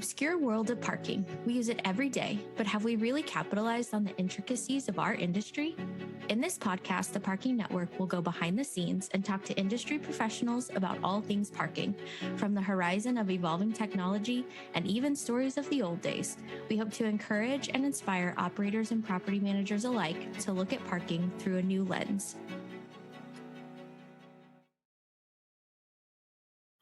obscure world of parking. We use it every day, but have we really capitalized on the intricacies of our industry? In this podcast, the Parking Network will go behind the scenes and talk to industry professionals about all things parking, from the horizon of evolving technology and even stories of the old days. We hope to encourage and inspire operators and property managers alike to look at parking through a new lens.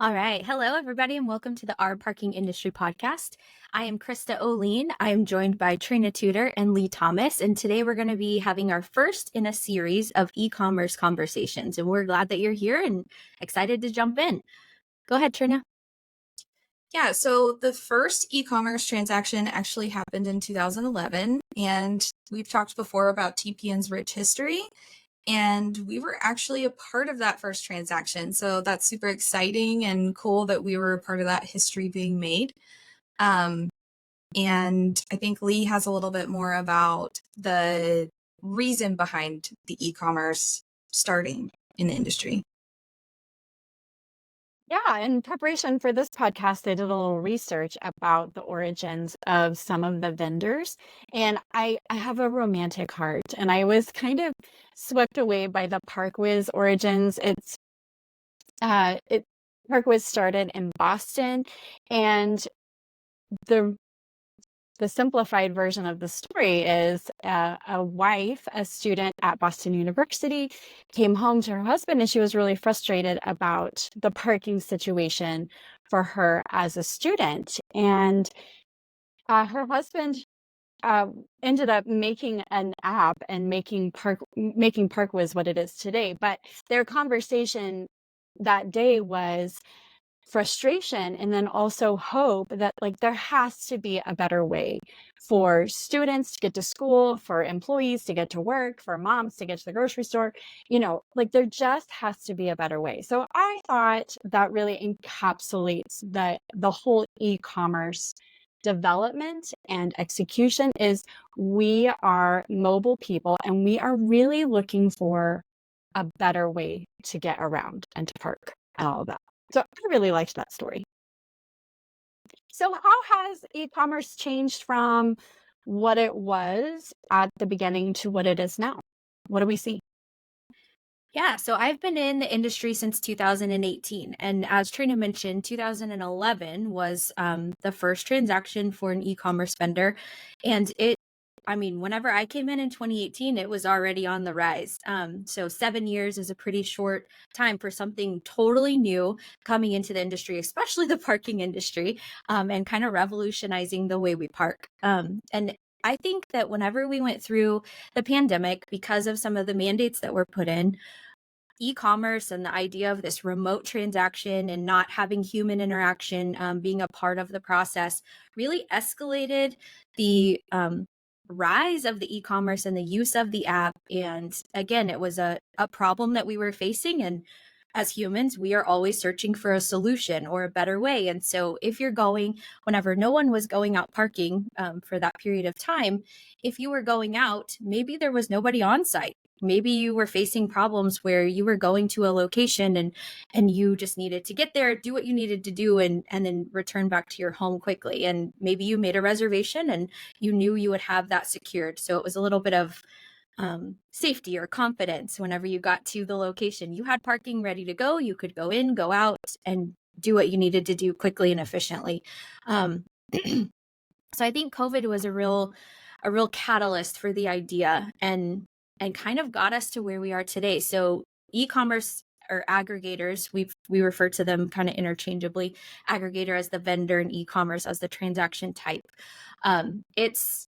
All right. Hello, everybody, and welcome to the Our Parking Industry Podcast. I am Krista Oline. I am joined by Trina Tudor and Lee Thomas, and today we're going to be having our first in a series of e-commerce conversations, and we're glad that you're here and excited to jump in. Go ahead, Trina. Yeah, so the first e-commerce transaction actually happened in 2011, and we've talked before about TPN's rich history. And we were actually a part of that first transaction. So that's super exciting and cool that we were a part of that history being made. And I think Lee has a little bit more about the reason behind the e-commerce starting in the industry. Yeah, in preparation for this podcast, I did a little research about the origins of some of the vendors. And I have a romantic heart, and I was kind of swept away by the ParkWiz origins. ParkWiz started in Boston, and the simplified version of the story is a wife, a student at Boston University, came home to her husband, and she was really frustrated about the parking situation for her as a student. And her husband ended up making an app and making ParkWiz what it is today. But their conversation that day was frustration and then also hope that there has to be a better way for students to get to school, for employees to get to work, for moms to get to the grocery store. There just has to be a better way. So I thought that really encapsulates the whole e-commerce development and execution is we are mobile people, and we are really looking for a better way to get around and to park and all of that. So I really liked that story. So how has e-commerce changed from what it was at the beginning to what it is now? What do we see? Yeah, so I've been in the industry since 2018. And as Trina mentioned, 2011 was the first transaction for an e-commerce vendor. And whenever I came in 2018, it was already on the rise. So 7 years is a pretty short time for something totally new coming into the industry, especially the parking industry, and kind of revolutionizing the way we park. And I think that whenever we went through the pandemic, because of some of the mandates that were put in, e-commerce and the idea of this remote transaction and not having human interaction being a part of the process really escalated the rise of the e-commerce and the use of the app. And again, it was a problem that we were facing. And as humans, we are always searching for a solution or a better way. And so if you're going, whenever no one was going out parking for that period of time, if you were going out, maybe there was nobody on site. Maybe you were facing problems where you were going to a location and you just needed to get there, do what you needed to do, and then return back to your home quickly. And maybe you made a reservation and you knew you would have that secured. So it was a little bit of safety or confidence whenever you got to the location. You had parking ready to go. You could go in, go out, and do what you needed to do quickly and efficiently. So I think COVID was a real catalyst for the idea and kind of got us to where we are today. So e-commerce or aggregators, we refer to them kind of interchangeably, aggregator as the vendor and e-commerce as the transaction type.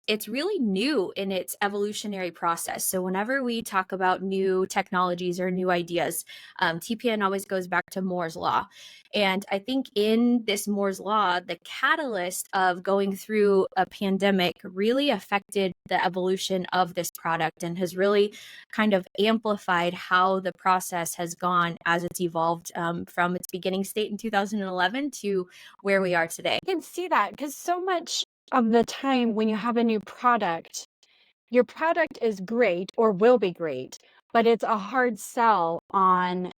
It's really new in its evolutionary process. So whenever we talk about new technologies or new ideas, TPN always goes back to Moore's Law. And I think in this Moore's Law, the catalyst of going through a pandemic really affected the evolution of this product and has really kind of amplified how the process has gone as it's evolved from its beginning state in 2011 to where we are today. I can see that because so much of the time when you have a new product, your product is great or will be great, but it's a hard sell on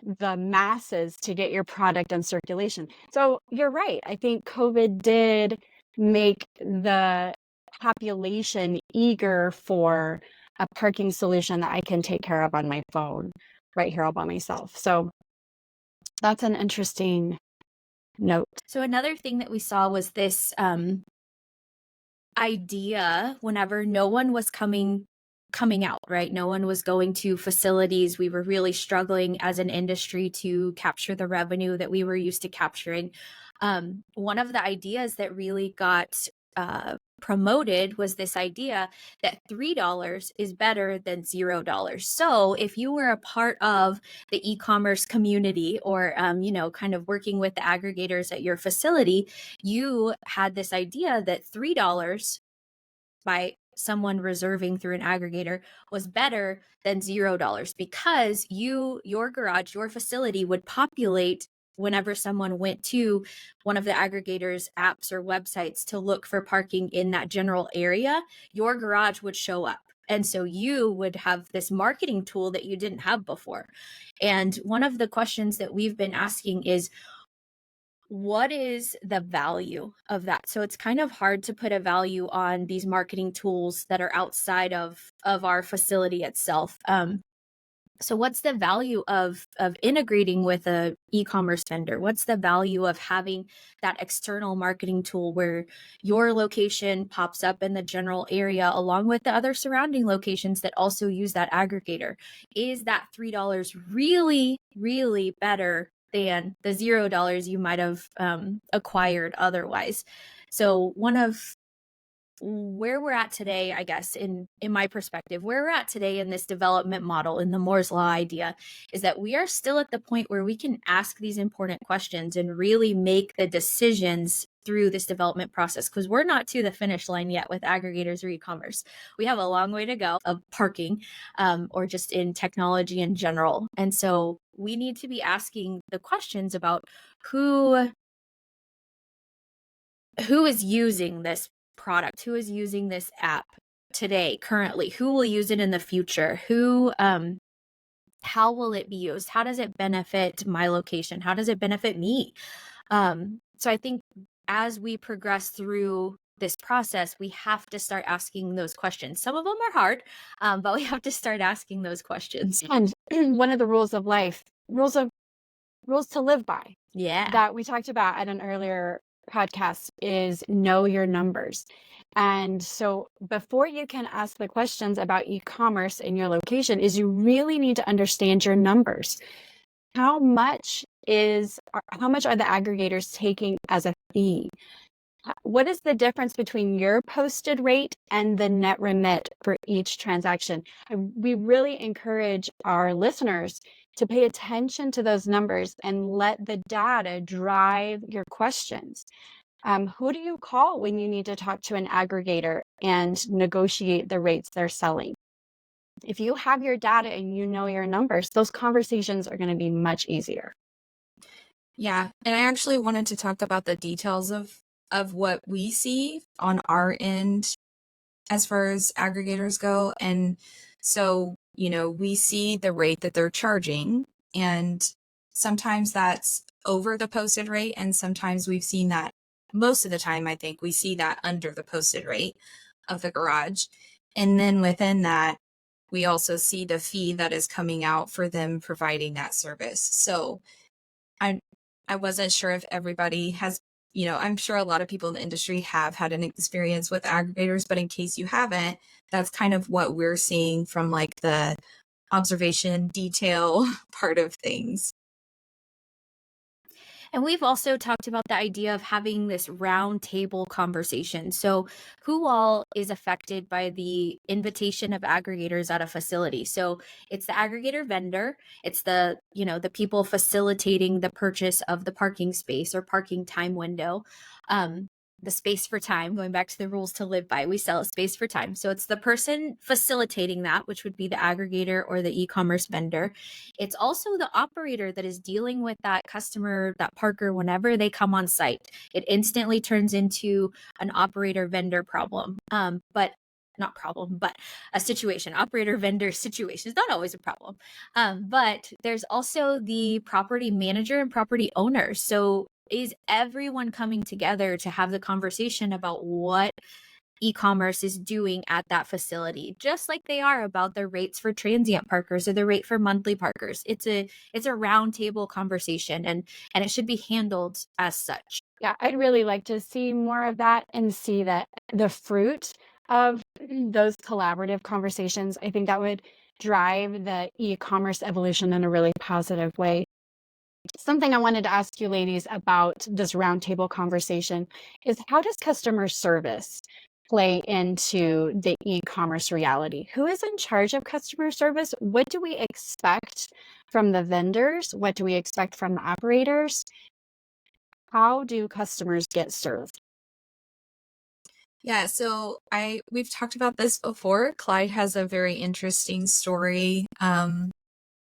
the masses to get your product in circulation. So you're right. I think COVID did make the population eager for a parking solution that I can take care of on my phone right here all by myself. So that's an interesting note. So another thing that we saw was this idea whenever no one was coming out, right? No one was going to facilities. We were really struggling as an industry to capture the revenue that we were used to capturing. One of the ideas that really got promoted was this idea that $3 is better than $0. So if you were a part of the e-commerce community or, kind of working with the aggregators at your facility, you had this idea that $3 by someone reserving through an aggregator was better than $0 because your garage, your facility would populate whenever someone went to one of the aggregators apps or websites to look for parking in that general area, your garage would show up. And so you would have this marketing tool that you didn't have before. And one of the questions that we've been asking is, what is the value of that? So it's kind of hard to put a value on these marketing tools that are outside of our facility itself. So what's the value of integrating with a e-commerce vendor? What's the value of having that external marketing tool where your location pops up in the general area along with the other surrounding locations that also use that aggregator? Is that $3 really, really better than the $0 you might have acquired otherwise? So one of where we're at today, I guess, in my perspective, where we're at today in this development model, in the Moore's Law idea, is that we are still at the point where we can ask these important questions and really make the decisions through this development process, because we're not to the finish line yet with aggregators or e-commerce. We have a long way to go of parking, or just in technology in general. And so we need to be asking the questions about who is using this product, who is using this app today, currently, who will use it in the future, how will it be used, how does it benefit my location, how does it benefit me? So I think as we progress through this process, we have to start asking those questions. Some of them are hard, but we have to start asking those questions. And one of the rules of life, rules to live by, Yeah. that we talked about at an earlier podcast is know your numbers. And so before you can ask the questions about e-commerce in your location is you really need to understand your numbers. How much are the aggregators taking as a fee? What is the difference between your posted rate and the net remit for each transaction? We really encourage our listeners to pay attention to those numbers and let the data drive your questions. Who do you call when you need to talk to an aggregator and negotiate the rates they're selling? If you have your data and you know your numbers, those conversations are going to be much easier. Yeah, and I actually wanted to talk about the details of what we see on our end as far as aggregators go. And so, we see the rate that they're charging, and sometimes that's over the posted rate, and sometimes we've seen that most of the time, I think we see that under the posted rate of the garage. And then within that, we also see the fee that is coming out for them providing that service. So I I wasn't sure if everybody has, I'm sure a lot of people in the industry have had an experience with aggregators, but in case you haven't, that's kind of what we're seeing from like the observation detail part of things. And we've also talked about the idea of having this round table conversation. So, who all is affected by the invitation of aggregators at a facility? So, it's the aggregator vendor, it's the people facilitating the purchase of the parking space or parking time window. The space for time, going back to the rules to live by, we sell a space for time. So it's the person facilitating that, which would be the aggregator or the e-commerce vendor. It's also the operator that is dealing with that customer, that parker, whenever they come on site. It instantly turns into an operator vendor problem. But not problem, but a situation. Operator vendor situation is not always a problem. But there's also the property manager and property owner. So is everyone coming together to have the conversation about what e-commerce is doing at that facility, just like they are about the rates for transient parkers or the rate for monthly parkers? It's a round table conversation, and it should be handled as such. Yeah, I'd really like to see more of that and see that the fruit of those collaborative conversations. I think that would drive the e-commerce evolution in a really positive way. Something I wanted to ask you ladies about this roundtable conversation is, how does customer service play into the e-commerce reality? Who is in charge of customer service? What do we expect from the vendors? What do we expect from the operators? How do customers get served? Yeah, so we've talked about this before. Clyde has a very interesting story.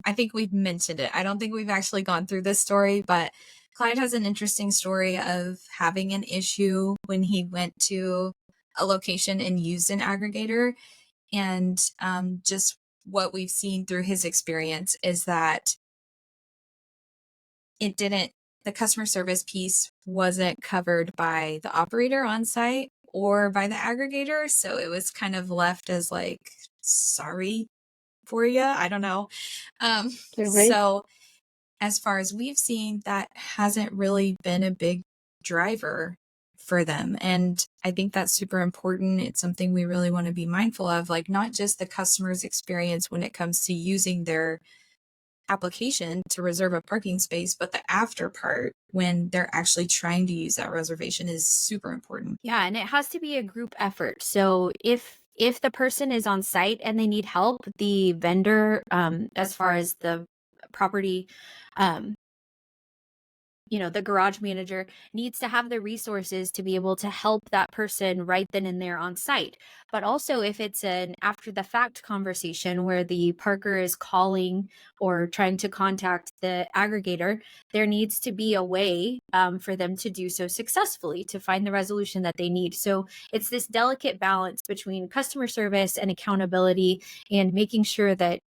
I think we've mentioned it. I don't think we've actually gone through this story, but Clyde has an interesting story of having an issue when he went to a location and used an aggregator. And just what we've seen through his experience is that it didn't, the customer service piece wasn't covered by the operator on site or by the aggregator. So it was kind of left as like, sorry for you. I don't know. Right. So as far as we've seen, that hasn't really been a big driver for them. And I think that's super important. It's something we really want to be mindful of, like not just the customer's experience when it comes to using their application to reserve a parking space, but the after part when they're actually trying to use that reservation is super important. Yeah, and it has to be a group effort. So if the person is on site and they need help, the vendor, as far as the property, um, the garage manager needs to have the resources to be able to help that person right then and there on site. But also, if it's an after the fact conversation where the parker is calling or trying to contact the aggregator, there needs to be a way for them to do so successfully to find the resolution that they need. So it's this delicate balance between customer service and accountability, and making sure that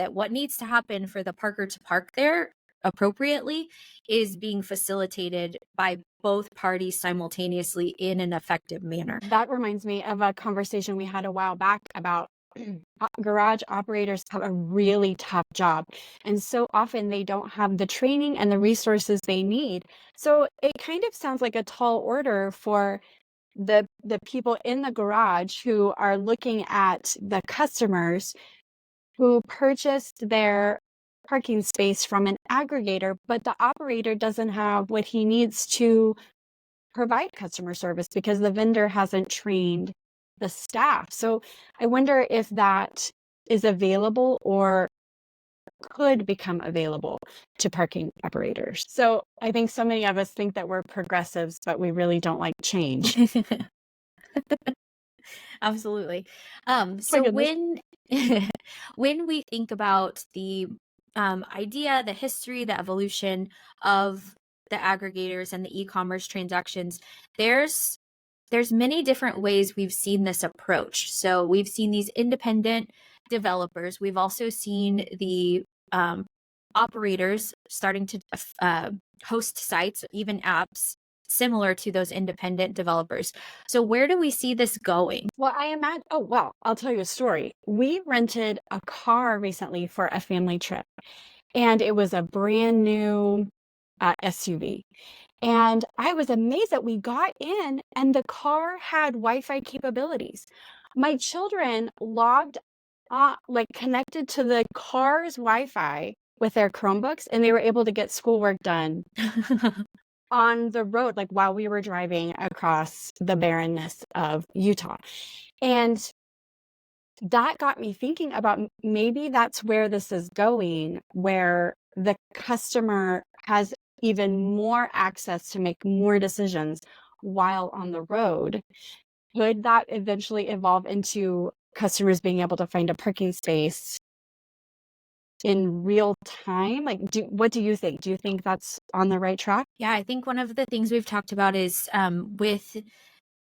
what needs to happen for the parker to park there appropriately is being facilitated by both parties simultaneously in an effective manner. That reminds me of a conversation we had a while back about garage operators have a really tough job. And so often they don't have the training and the resources they need. So it kind of sounds like a tall order for the people in the garage who are looking at the customers who purchased their parking space from an aggregator, but the operator doesn't have what he needs to provide customer service because the vendor hasn't trained the staff. So I wonder if that is available or could become available to parking operators. So I think so many of us think that we're progressives, but we really don't like change. Absolutely. My So goodness. when we think about the idea, the history, the evolution of the aggregators and the e-commerce transactions, there's there's many different ways we've seen this approach. So we've seen these independent developers. We've also seen the operators starting to host sites, even apps similar to those independent developers. So where do we see this going? Well, I imagine, oh, well, I'll tell you a story. We rented a car recently for a family trip, and it was a brand new SUV. And I was amazed that we got in and the car had Wi-Fi capabilities. My children logged like connected to the car's Wi-Fi with their Chromebooks, and they were able to get schoolwork done on the road, like while we were driving across the barrenness of Utah. And that got me thinking about maybe that's where this is going, where the customer has even more access to make more decisions while on the road. Could that eventually evolve into customers being able to find a parking space in real time? Like, what do you think? Do you think that's on the right track? Yeah, I think one of the things we've talked about is with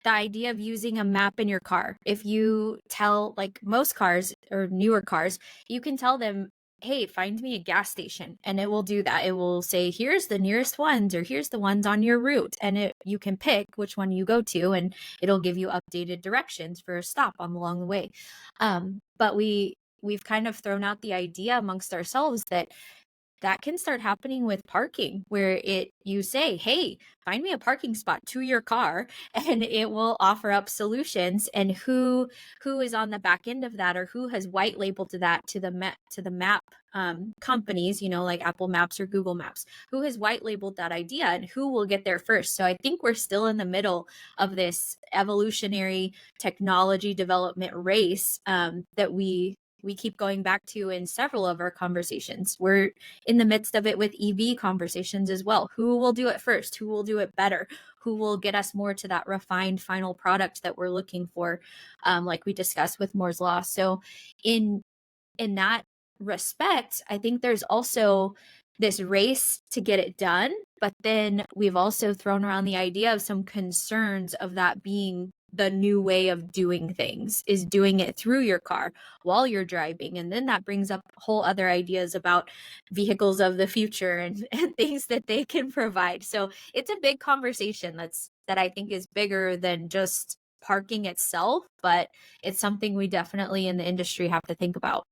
the idea of using a map in your car. If you tell, like most cars or newer cars, you can tell them, hey, find me a gas station, and it will do that. It will say, here's the nearest ones, or here's the ones on your route, and you can pick which one you go to, and it'll give you updated directions for a stop along the way. But we've kind of thrown out the idea amongst ourselves that can start happening with parking, where you say, hey, find me a parking spot to your car, and it will offer up solutions. And who is on the back end of that, or who has white labeled that to the map companies, like Apple Maps or Google Maps, who has white labeled that idea, and who will get there first. So I think we're still in the middle of this evolutionary technology development race that we keep going back to in several of our conversations. We're in the midst of it with EV conversations as well. Who will do it first? Who will do it better? Who will get us more to that refined final product that we're looking for, like we discussed with Moore's Law. So in that respect, I think there's also this race to get it done, but then we've also thrown around the idea of some concerns of that being the new way of doing things, is doing it through your car while you're driving. And then that brings up whole other ideas about vehicles of the future and things that they can provide. So it's a big conversation that I think is bigger than just parking itself, but it's something we definitely in the industry have to think about.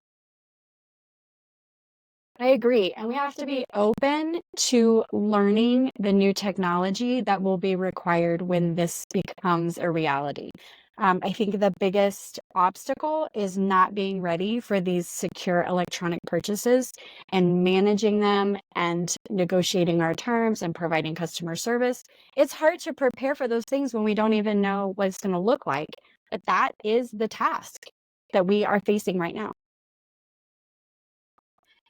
I agree. And we have to be open to learning the new technology that will be required when this becomes a reality. I think the biggest obstacle is not being ready for these secure electronic purchases and managing them and negotiating our terms and providing customer service. It's hard to prepare for those things when we don't even know what it's going to look like. But that is the task that we are facing right now.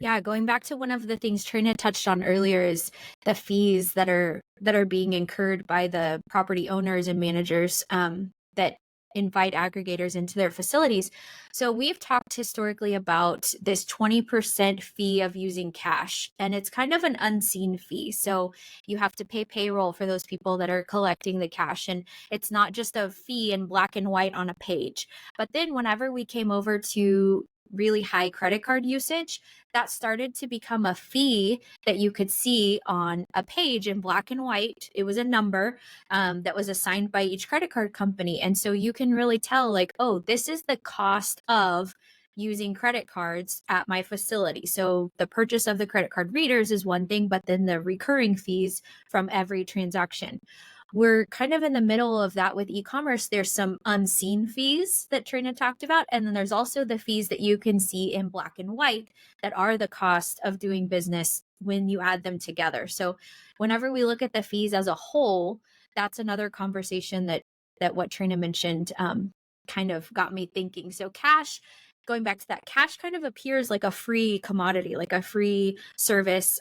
Yeah, going back to one of the things Trina touched on earlier is the fees that are being incurred by the property owners and managers that invite aggregators into their facilities. So we've talked historically about this 20% fee of using cash, and it's kind of an unseen fee. So you have to pay payroll for those people that are collecting the cash, and it's not just a fee in black and white on a page. But then whenever we came over to really high credit card usage, that started to become a fee that you could see on a page in black and white. It was a number that was assigned by each credit card company. And so you can really tell, like, oh, this is the cost of using credit cards at my facility. So the purchase of the credit card readers is one thing, but then the recurring fees from every transaction. We're kind of in the middle of that with e-commerce. There's some unseen fees that Trina talked about, and then there's also the fees that you can see in black and white that are the cost of doing business when you add them together. So whenever we look at the fees as a whole, that's another conversation that what Trina mentioned kind of got me thinking. So cash, going back to that, cash kind of appears like a free commodity, like a free service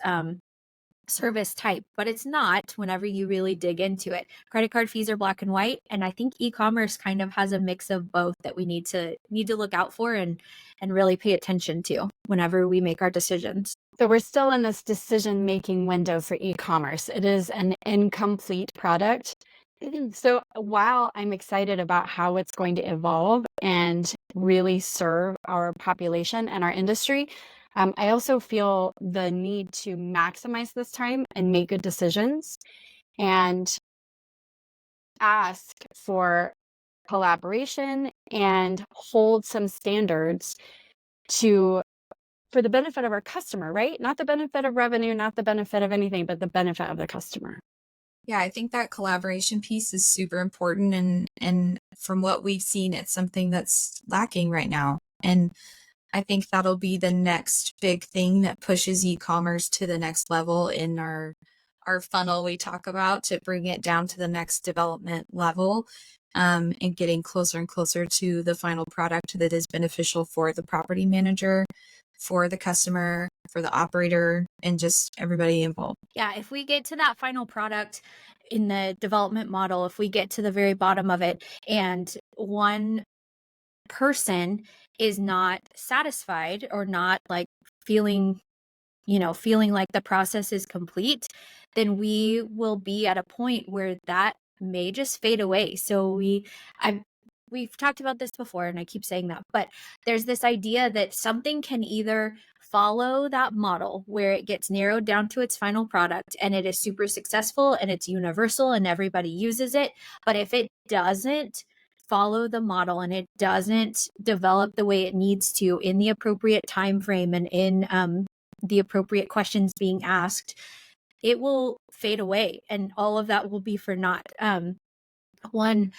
type, but it's not whenever you really dig into it. Credit card fees are black and white, and I think e-commerce kind of has a mix of both that we need to look out for and really pay attention to whenever we make our decisions. So we're still in this decision-making window for e-commerce. It is an incomplete product. So while I'm excited about how it's going to evolve and really serve our population and our industry, I also feel the need to maximize this time and make good decisions and ask for collaboration and hold some standards for the benefit of our customer, right? Not the benefit of revenue, not the benefit of anything, but the benefit of the customer. Yeah, I think that collaboration piece is super important, and from what we've seen, it's something that's lacking right now. And I think that'll be the next big thing that pushes e-commerce to the next level in our funnel we talk about, to bring it down to the next development level, and getting closer and closer to the final product that is beneficial for the property manager, for the customer, for the operator, and just everybody involved. Yeah, if we get to that final product in the development model, if we get to the very bottom of it and one person is not satisfied or not like feeling like the process is complete, then we will be at a point where that may just fade away. So we've talked about this before, and I keep saying that, but there's this idea that something can either follow that model where it gets narrowed down to its final product and it is super successful and it's universal and everybody uses it. But if it doesn't follow the model and it doesn't develop the way it needs to in the appropriate time frame and in the appropriate questions being asked, it will fade away and all of that will be for naught. One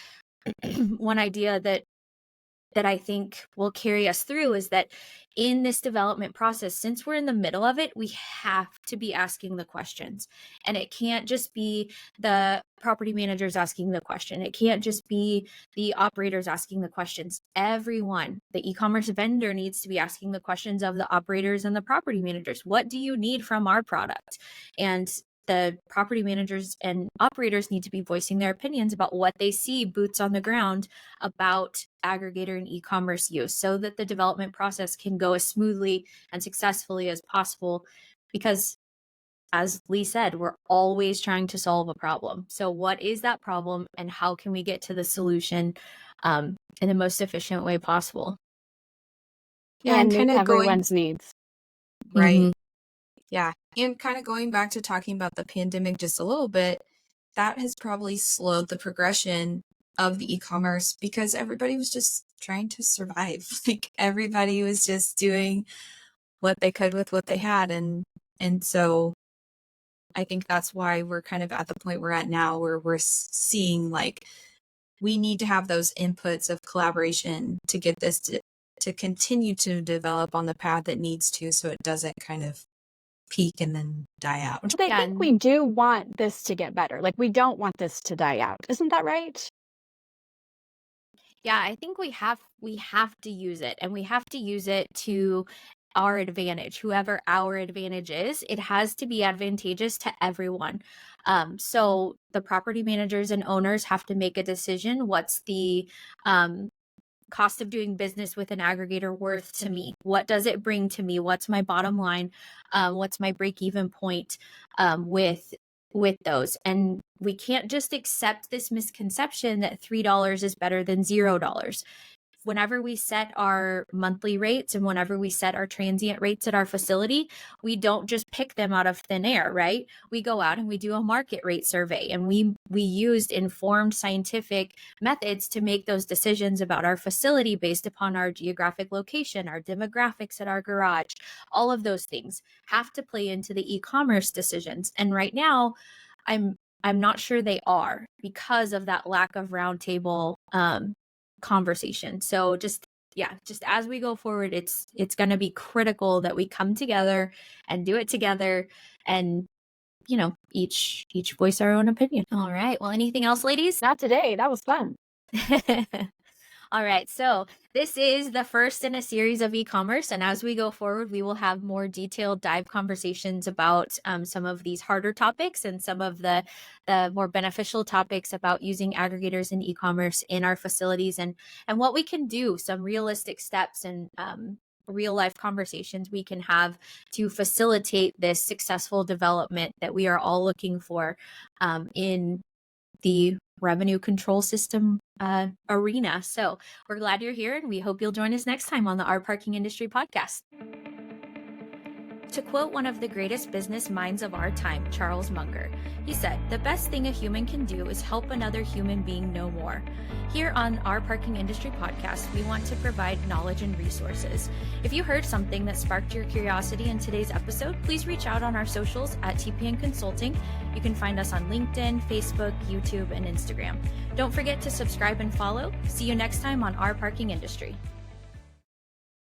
one idea that I think will carry us through is that in this development process, since we're in the middle of it, we have to be asking the questions. And it can't just be the property managers asking the question. It can't just be the operators asking the questions. Everyone, the e-commerce vendor needs to be asking the questions of the operators and the property managers. What do you need from our product? And the property managers and operators need to be voicing their opinions about what they see boots on the ground about aggregator and e-commerce use so that the development process can go as smoothly and successfully as possible. Because as Lee said, we're always trying to solve a problem. So what is that problem and how can we get to the solution in the most efficient way possible? Yeah, and and meet kind of everyone's needs. right. Yeah. And kind of going back to talking about the pandemic just a little bit, that has probably slowed the progression of the e-commerce because everybody was just trying to survive. Like everybody was just doing what they could with what they had. And so I think that's why we're kind of at the point we're at now where we're seeing like we need to have those inputs of collaboration to get this to continue to develop on the path it needs to so it doesn't kind of peak and then die out. But I think we do want this to get better. Like, we don't want this to die out. Isn't that right? Yeah, I think we have to use it, and we have to use it to our advantage. Whoever our advantage is, it has to be advantageous to everyone. So the property managers and owners have to make a decision. What's the cost of doing business with an aggregator worth to me? What does it bring to me? What's my bottom line? What's my break-even point with those? And we can't just accept this misconception that $3 is better than $0. Whenever we set our monthly rates and whenever we set our transient rates at our facility, we don't just pick them out of thin air, right? We go out and we do a market rate survey, and we used informed scientific methods to make those decisions about our facility based upon our geographic location, our demographics at our garage. All of those things have to play into the e-commerce decisions. And right now, I'm not sure they are because of that lack of roundtable conversation. So just as we go forward, it's going to be critical that we come together and do it together, and each voice our own opinion. All right, well, anything else, ladies? Not today. That was fun. All right, so this is the first in a series of e-commerce, and as we go forward, we will have more detailed dive conversations about some of these harder topics and some of the more beneficial topics about using aggregators in e-commerce in our facilities, and what we can do, some realistic steps and real life conversations we can have to facilitate this successful development that we are all looking for in the revenue control system arena. So we're glad you're here, and we hope you'll join us next time on the Our Parking Industry podcast. To quote one of the greatest business minds of our time, Charles Munger, he said, "The best thing a human can do is help another human being know more." Here on Our Parking Industry podcast, we want to provide knowledge and resources. If you heard something that sparked your curiosity in today's episode, please reach out on our socials at TPN Consulting. You can find us on LinkedIn, Facebook, YouTube, and Instagram. Don't forget to subscribe and follow. See you next time on Our Parking Industry.